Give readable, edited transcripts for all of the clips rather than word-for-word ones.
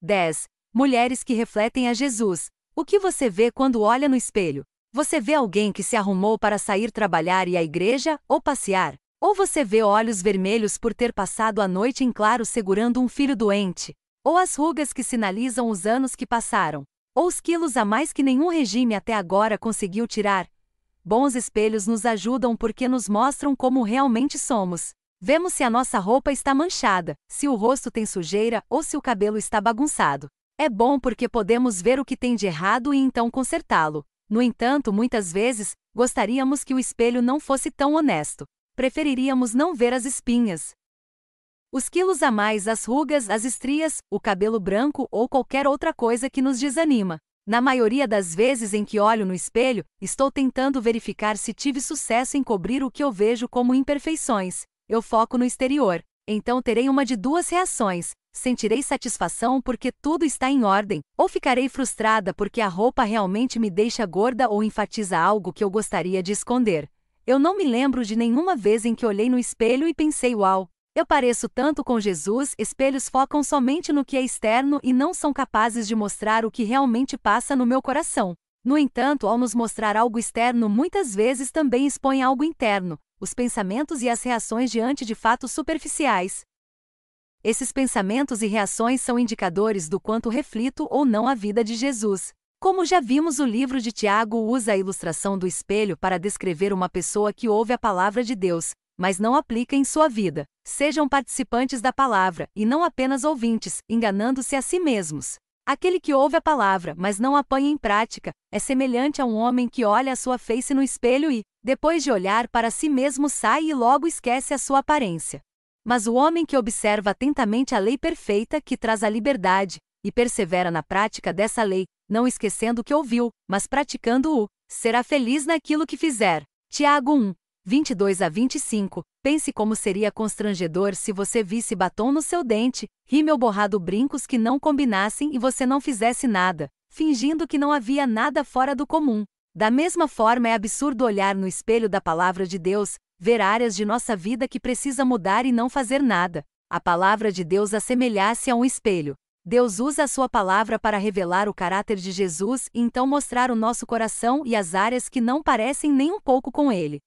10. Mulheres que refletem a Jesus. O que você vê quando olha no espelho? Você vê alguém que se arrumou para sair trabalhar e à igreja, ou passear? Ou você vê olhos vermelhos por ter passado a noite em claro segurando um filho doente? Ou as rugas que sinalizam os anos que passaram? Ou os quilos a mais que nenhum regime até agora conseguiu tirar? Bons espelhos nos ajudam porque nos mostram como realmente somos. Vemos se a nossa roupa está manchada, se o rosto tem sujeira ou se o cabelo está bagunçado. É bom porque podemos ver o que tem de errado e então consertá-lo. No entanto, muitas vezes, gostaríamos que o espelho não fosse tão honesto. Preferiríamos não ver as espinhas, os quilos a mais, as rugas, as estrias, o cabelo branco ou qualquer outra coisa que nos desanima. Na maioria das vezes em que olho no espelho, estou tentando verificar se tive sucesso em cobrir o que eu vejo como imperfeições. Eu foco no exterior. Então terei uma de duas reações: sentirei satisfação porque tudo está em ordem, ou ficarei frustrada porque a roupa realmente me deixa gorda ou enfatiza algo que eu gostaria de esconder. Eu não me lembro de nenhuma vez em que olhei no espelho e pensei: uau, eu pareço tanto com Jesus. Espelhos focam somente no que é externo e não são capazes de mostrar o que realmente passa no meu coração. No entanto, ao nos mostrar algo externo, muitas vezes também expõe algo interno, os pensamentos e as reações diante de fatos superficiais. Esses pensamentos e reações são indicadores do quanto reflito ou não a vida de Jesus. Como já vimos, o livro de Tiago usa a ilustração do espelho para descrever uma pessoa que ouve a palavra de Deus, mas não aplica em sua vida. Sejam participantes da palavra, e não apenas ouvintes, enganando-se a si mesmos. Aquele que ouve a palavra, mas não a põe em prática, é semelhante a um homem que olha a sua face no espelho e, depois de olhar para si mesmo, sai e logo esquece a sua aparência. Mas o homem que observa atentamente a lei perfeita que traz a liberdade, e persevera na prática dessa lei, não esquecendo o que ouviu, mas praticando-o, será feliz naquilo que fizer. Tiago 1, 22 a 25. Pense como seria constrangedor se você visse batom no seu dente, rímel borrado, brincos que não combinassem e você não fizesse nada, fingindo que não havia nada fora do comum. Da mesma forma, é absurdo olhar no espelho da palavra de Deus, ver áreas de nossa vida que precisa mudar e não fazer nada. A palavra de Deus assemelha-se a um espelho. Deus usa a sua palavra para revelar o caráter de Jesus e então mostrar o nosso coração e as áreas que não parecem nem um pouco com ele.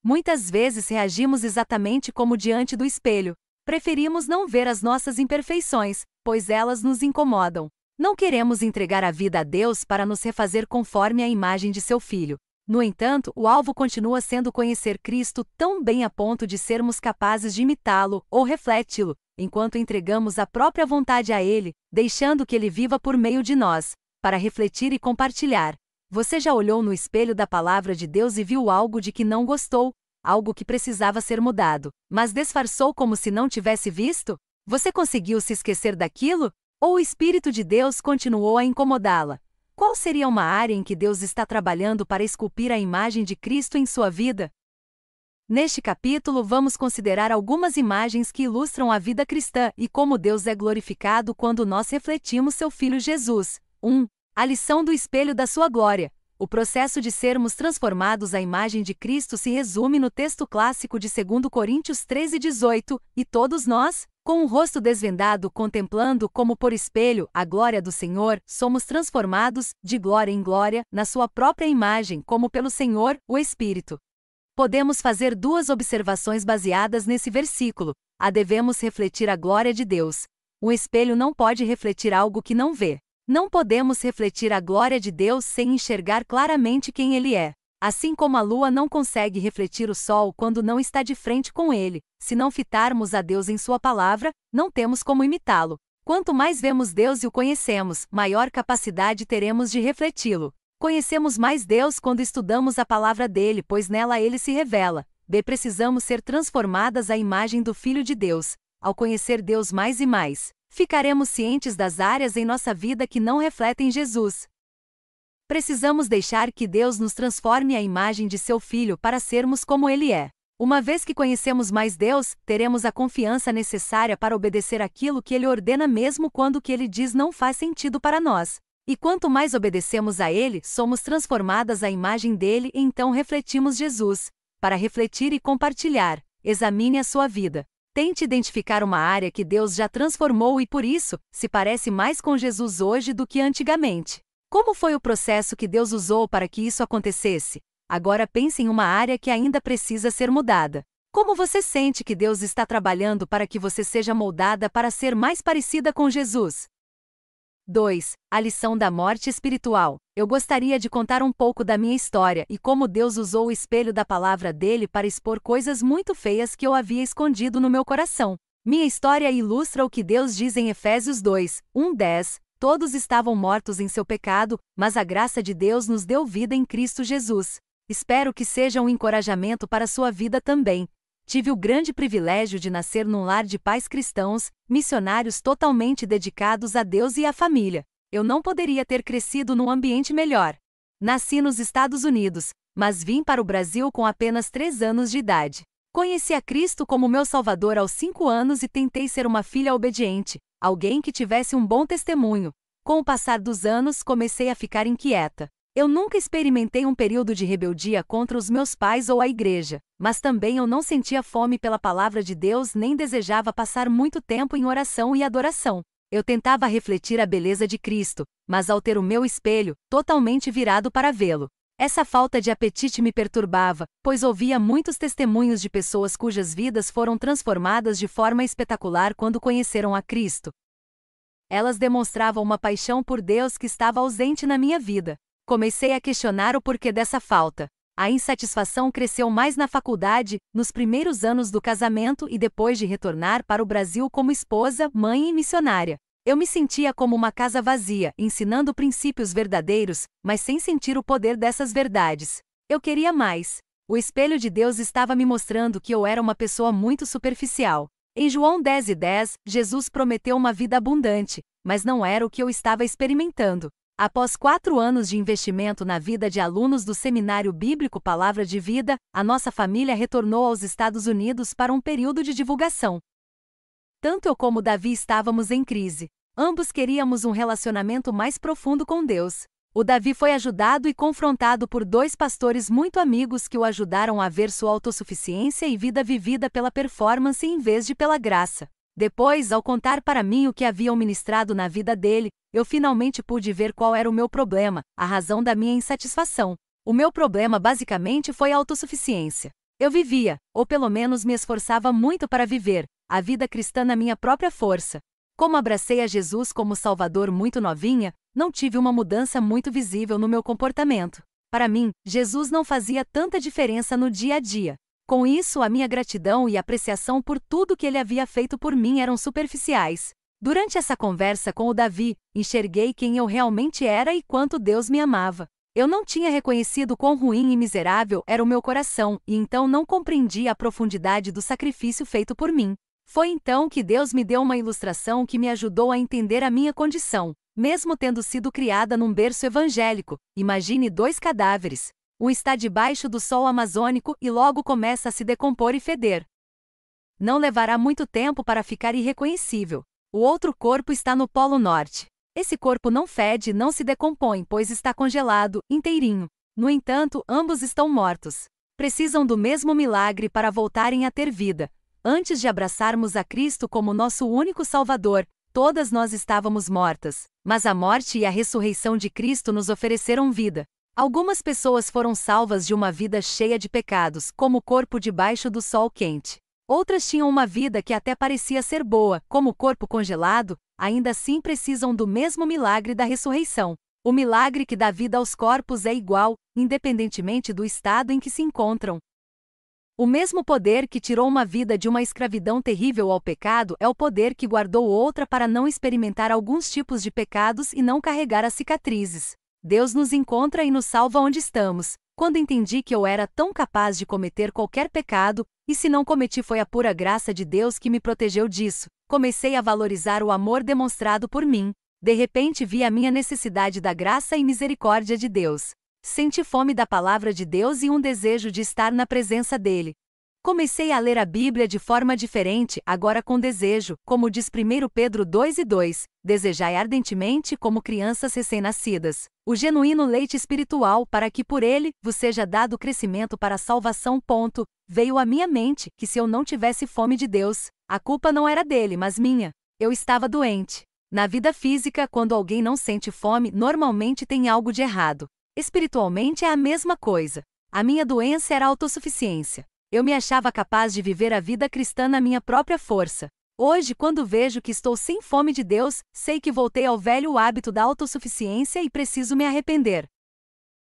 Muitas vezes reagimos exatamente como diante do espelho. Preferimos não ver as nossas imperfeições, pois elas nos incomodam. Não queremos entregar a vida a Deus para nos refazer conforme a imagem de seu Filho. No entanto, o alvo continua sendo conhecer Cristo tão bem a ponto de sermos capazes de imitá-lo ou refleti-lo, enquanto entregamos a própria vontade a Ele, deixando que Ele viva por meio de nós, para refletir e compartilhar. Você já olhou no espelho da palavra de Deus e viu algo de que não gostou, algo que precisava ser mudado, mas disfarçou como se não tivesse visto? Você conseguiu se esquecer daquilo? Ou o Espírito de Deus continuou a incomodá-la? Qual seria uma área em que Deus está trabalhando para esculpir a imagem de Cristo em sua vida? Neste capítulo, vamos considerar algumas imagens que ilustram a vida cristã e como Deus é glorificado quando nós refletimos seu Filho Jesus. 1. A lição do espelho da sua glória. O processo de sermos transformados à imagem de Cristo se resume no texto clássico de 2 Coríntios 13:18, e todos nós, com o rosto desvendado, contemplando como por espelho a glória do Senhor, somos transformados, de glória em glória, na sua própria imagem, como pelo Senhor, o Espírito. Podemos fazer duas observações baseadas nesse versículo. Devemos refletir a glória de Deus. Um espelho não pode refletir algo que não vê. Não podemos refletir a glória de Deus sem enxergar claramente quem Ele é. Assim como a lua não consegue refletir o sol quando não está de frente com ele, se não fitarmos a Deus em sua palavra, não temos como imitá-lo. Quanto mais vemos Deus e o conhecemos, maior capacidade teremos de refleti-lo. Conhecemos mais Deus quando estudamos a palavra dele, pois nela ele se revela. Precisamos ser transformadas à imagem do Filho de Deus. Ao conhecer Deus mais e mais, ficaremos cientes das áreas em nossa vida que não refletem Jesus. Precisamos deixar que Deus nos transforme à imagem de seu Filho para sermos como Ele é. Uma vez que conhecemos mais Deus, teremos a confiança necessária para obedecer aquilo que Ele ordena mesmo quando o que Ele diz não faz sentido para nós. E quanto mais obedecemos a Ele, somos transformadas à imagem dele e então refletimos Jesus. Para refletir e compartilhar, examine a sua vida. Tente identificar uma área que Deus já transformou e por isso, se parece mais com Jesus hoje do que antigamente. Como foi o processo que Deus usou para que isso acontecesse? Agora pense em uma área que ainda precisa ser mudada. Como você sente que Deus está trabalhando para que você seja moldada para ser mais parecida com Jesus? 2. A lição da morte espiritual. Eu gostaria de contar um pouco da minha história e como Deus usou o espelho da palavra dele para expor coisas muito feias que eu havia escondido no meu coração. Minha história ilustra o que Deus diz em Efésios 2, 1-10. Todos estavam mortos em seu pecado, mas a graça de Deus nos deu vida em Cristo Jesus. Espero que seja um encorajamento para sua vida também. Tive o grande privilégio de nascer num lar de pais cristãos, missionários totalmente dedicados a Deus e à família. Eu não poderia ter crescido num ambiente melhor. Nasci nos Estados Unidos, mas vim para o Brasil com apenas 3 anos de idade. Conheci a Cristo como meu Salvador aos 5 anos e tentei ser uma filha obediente, alguém que tivesse um bom testemunho. Com o passar dos anos, comecei a ficar inquieta. Eu nunca experimentei um período de rebeldia contra os meus pais ou a igreja, mas também eu não sentia fome pela palavra de Deus nem desejava passar muito tempo em oração e adoração. Eu tentava refletir a beleza de Cristo, mas ao ter o meu espelho, totalmente virado para vê-lo. Essa falta de apetite me perturbava, pois ouvia muitos testemunhos de pessoas cujas vidas foram transformadas de forma espetacular quando conheceram a Cristo. Elas demonstravam uma paixão por Deus que estava ausente na minha vida. Comecei a questionar o porquê dessa falta. A insatisfação cresceu mais na faculdade, nos primeiros anos do casamento e depois de retornar para o Brasil como esposa, mãe e missionária. Eu me sentia como uma casa vazia, ensinando princípios verdadeiros, mas sem sentir o poder dessas verdades. Eu queria mais. O espelho de Deus estava me mostrando que eu era uma pessoa muito superficial. Em João 10:10, Jesus prometeu uma vida abundante, mas não era o que eu estava experimentando. Após 4 anos de investimento na vida de alunos do Seminário Bíblico Palavra de Vida, a nossa família retornou aos Estados Unidos para um período de divulgação. Tanto eu como Davi estávamos em crise. Ambos queríamos um relacionamento mais profundo com Deus. O Davi foi ajudado e confrontado por 2 pastores muito amigos que o ajudaram a ver sua autossuficiência e vida vivida pela performance em vez de pela graça. Depois, ao contar para mim o que haviam ministrado na vida dele, eu finalmente pude ver qual era o meu problema, a razão da minha insatisfação. O meu problema basicamente foi a autossuficiência. Eu vivia, ou pelo menos me esforçava muito para viver, a vida cristã na minha própria força. Como abracei a Jesus como Salvador muito novinha, não tive uma mudança muito visível no meu comportamento. Para mim, Jesus não fazia tanta diferença no dia a dia. Com isso, a minha gratidão e apreciação por tudo que ele havia feito por mim eram superficiais. Durante essa conversa com o Davi, enxerguei quem eu realmente era e quanto Deus me amava. Eu não tinha reconhecido quão ruim e miserável era o meu coração, e então não compreendi a profundidade do sacrifício feito por mim. Foi então que Deus me deu uma ilustração que me ajudou a entender a minha condição. Mesmo tendo sido criada num berço evangélico, imagine 2 cadáveres. Um está debaixo do sol amazônico e logo começa a se decompor e feder. Não levará muito tempo para ficar irreconhecível. O outro corpo está no Polo Norte. Esse corpo não fede, não se decompõe, pois está congelado, inteirinho. No entanto, ambos estão mortos. Precisam do mesmo milagre para voltarem a ter vida. Antes de abraçarmos a Cristo como nosso único Salvador, todas nós estávamos mortas. Mas a morte e a ressurreição de Cristo nos ofereceram vida. Algumas pessoas foram salvas de uma vida cheia de pecados, como o corpo debaixo do sol quente. Outras tinham uma vida que até parecia ser boa, como o corpo congelado, ainda assim precisam do mesmo milagre da ressurreição. O milagre que dá vida aos corpos é igual, independentemente do estado em que se encontram. O mesmo poder que tirou uma vida de uma escravidão terrível ao pecado é o poder que guardou outra para não experimentar alguns tipos de pecados e não carregar as cicatrizes. Deus nos encontra e nos salva onde estamos. Quando entendi que eu era tão capaz de cometer qualquer pecado, e se não cometi foi a pura graça de Deus que me protegeu disso, comecei a valorizar o amor demonstrado por mim. De repente vi a minha necessidade da graça e misericórdia de Deus. Senti fome da palavra de Deus e um desejo de estar na presença dele. Comecei a ler a Bíblia de forma diferente, agora com desejo, como diz 1 Pedro 2:2, desejai ardentemente como crianças recém-nascidas. o genuíno leite espiritual, para que por ele vos seja dado crescimento para a salvação. Veio à minha mente que se eu não tivesse fome de Deus, a culpa não era dele, mas minha. Eu estava doente. Na vida física, quando alguém não sente fome, normalmente tem algo de errado. Espiritualmente é a mesma coisa. A minha doença era a autossuficiência. Eu me achava capaz de viver a vida cristã na minha própria força. Hoje, quando vejo que estou sem fome de Deus, sei que voltei ao velho hábito da autossuficiência e preciso me arrepender.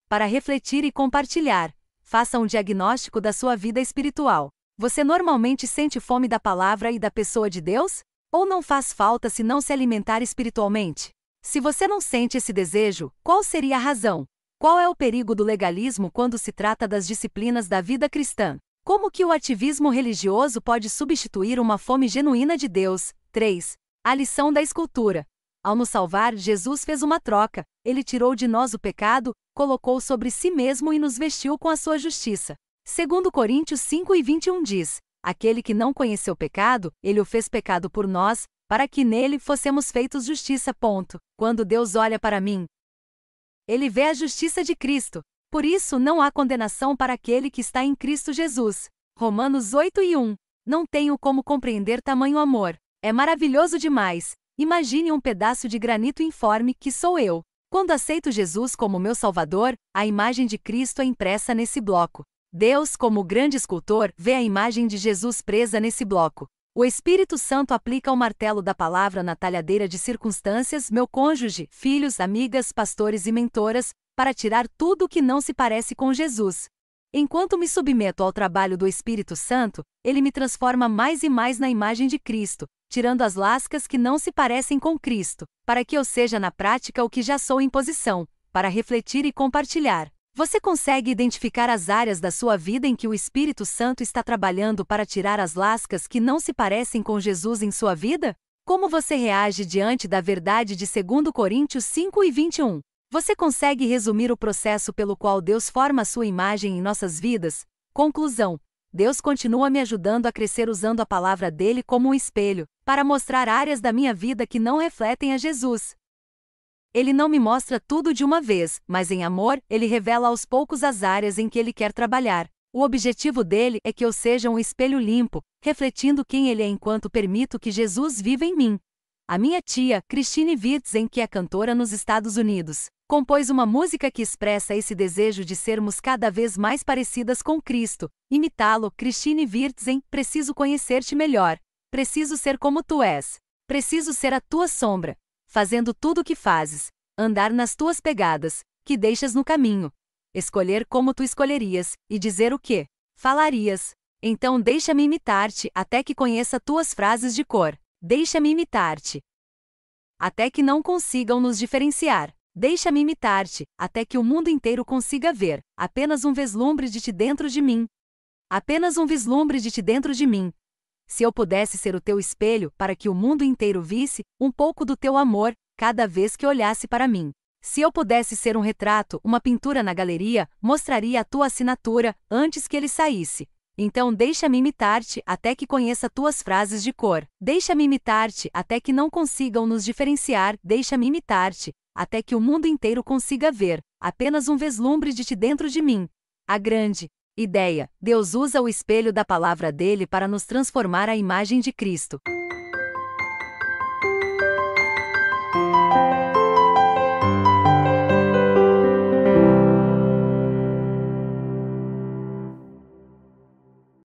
Para refletir e compartilhar, faça um diagnóstico da sua vida espiritual. Você normalmente sente fome da palavra e da pessoa de Deus? Ou não faz falta se não se alimentar espiritualmente? Se você não sente esse desejo, qual seria a razão? Qual é o perigo do legalismo quando se trata das disciplinas da vida cristã? Como que o ativismo religioso pode substituir uma fome genuína de Deus? 3. A lição da escultura. Ao nos salvar, Jesus fez uma troca. Ele tirou de nós o pecado, colocou sobre si mesmo e nos vestiu com a sua justiça. 2 Coríntios 5:21 diz: aquele que não conheceu pecado, ele o fez pecado por nós, para que nele fossemos feitos justiça. Quando Deus olha para mim, ele vê a justiça de Cristo. Por isso não há condenação para aquele que está em Cristo Jesus. Romanos 8:1. Não tenho como compreender tamanho amor. É maravilhoso demais. Imagine um pedaço de granito informe, que sou eu. Quando aceito Jesus como meu Salvador, a imagem de Cristo é impressa nesse bloco. Deus, como grande escultor, vê a imagem de Jesus presa nesse bloco. O Espírito Santo aplica o martelo da palavra na talhadeira de circunstâncias, meu cônjuge, filhos, amigas, pastores e mentoras, para tirar tudo o que não se parece com Jesus. Enquanto me submeto ao trabalho do Espírito Santo, ele me transforma mais e mais na imagem de Cristo, tirando as lascas que não se parecem com Cristo, para que eu seja na prática o que já sou em posição, para refletir e compartilhar. Você consegue identificar as áreas da sua vida em que o Espírito Santo está trabalhando para tirar as lascas que não se parecem com Jesus em sua vida? Como você reage diante da verdade de 2 Coríntios 5:21? Você consegue resumir o processo pelo qual Deus forma a sua imagem em nossas vidas? Conclusão: Deus continua me ajudando a crescer usando a palavra dele como um espelho, para mostrar áreas da minha vida que não refletem a Jesus. Ele não me mostra tudo de uma vez, mas em amor, ele revela aos poucos as áreas em que ele quer trabalhar. O objetivo dele é que eu seja um espelho limpo, refletindo quem ele é enquanto permito que Jesus viva em mim. A minha tia, Christine Wirtzen, que é cantora nos Estados Unidos, compôs uma música que expressa esse desejo de sermos cada vez mais parecidas com Cristo. Imitá-lo, Christine Wirtzen: preciso conhecer-te melhor. Preciso ser como tu és. Preciso ser a tua sombra. Fazendo tudo o que fazes. Andar nas tuas pegadas, que deixas no caminho. Escolher como tu escolherias, e dizer o que falarias. Então deixa-me imitar-te, até que conheça tuas frases de cor. Deixa-me imitar-te, até que não consigam nos diferenciar. Deixa-me imitar-te, até que o mundo inteiro consiga ver apenas um vislumbre de ti dentro de mim. Apenas um vislumbre de ti dentro de mim. Se eu pudesse ser o teu espelho, para que o mundo inteiro visse um pouco do teu amor, cada vez que olhasse para mim. Se eu pudesse ser um retrato, uma pintura na galeria, mostraria a tua assinatura antes que ele saísse. Então deixa-me imitar-te até que conheça tuas frases de cor. Deixa-me imitar-te até que não consigam nos diferenciar. Deixa-me imitar-te até que o mundo inteiro consiga ver apenas um vislumbre de ti dentro de mim. A grande ideia: Deus usa o espelho da palavra dele para nos transformar à imagem de Cristo.